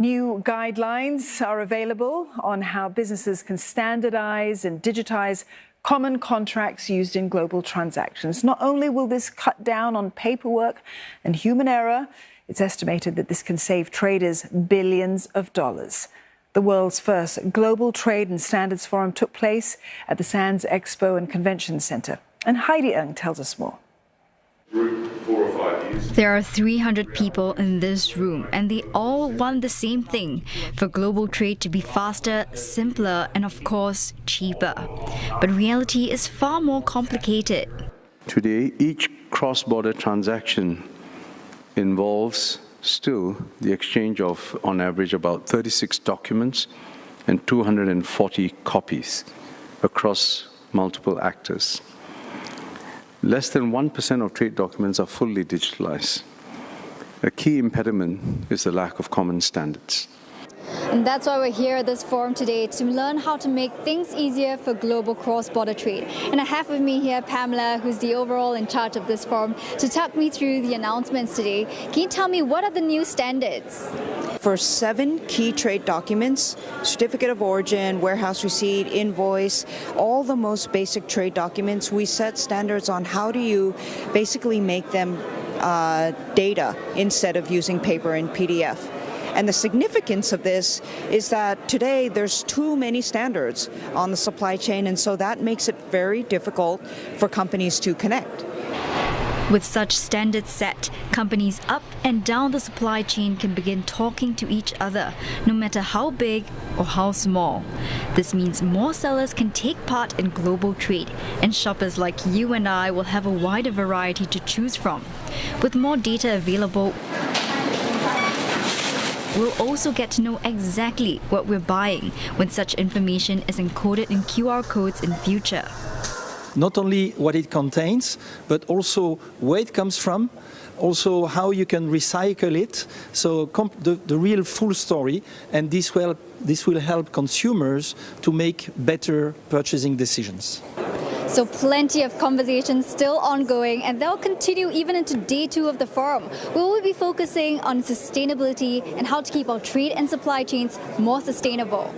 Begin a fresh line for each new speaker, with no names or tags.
New guidelines are available on how businesses can standardise and digitise common contracts used in global transactions. Not only will this cut down on paperwork and human error, it's estimated that this can save traders billions of dollars. The world's first Global Trade and Standards Forum took place at the Sands Expo and Convention Centre. And Heidi Ng tells us more.
There are 300 people in this room, and they all want the same thing: for global trade to be faster, simpler, and of course, cheaper. But reality is far more complicated.
Today, each cross-border transaction involves still the exchange of, on average, about 36 documents and 240 copies across multiple actors. Less than 1% of trade documents are fully digitalized. A key impediment is the lack of common standards.
And that's why we're here at this forum today, to learn how to make things easier for global cross-border trade. And I have with me here Pamela, who's the overall in charge of this forum, to talk me through the announcements today. Can you tell me what are the new standards?
For 7 key trade documents, certificate of origin, warehouse receipt, invoice, all the most basic trade documents, we set standards on how do you basically make them data instead of using paper and PDF. And the significance of this is that today there's too many standards on the supply chain, and so that makes it very difficult for companies to connect.
With such standards set, companies up and down the supply chain can begin talking to each other, no matter how big or how small. This means more sellers can take part in global trade, and shoppers like you and I will have a wider variety to choose from. With more data available, we'll also get to know exactly what we're buying when such information is encoded in QR codes in future.
Not only what it contains, but also where it comes from, also how you can recycle it, so the real full story, and this will help consumers to make better purchasing decisions.
So plenty of conversations still ongoing, and they'll continue even into day 2 of the forum, where we'll be focusing on sustainability and how to keep our trade and supply chains more sustainable.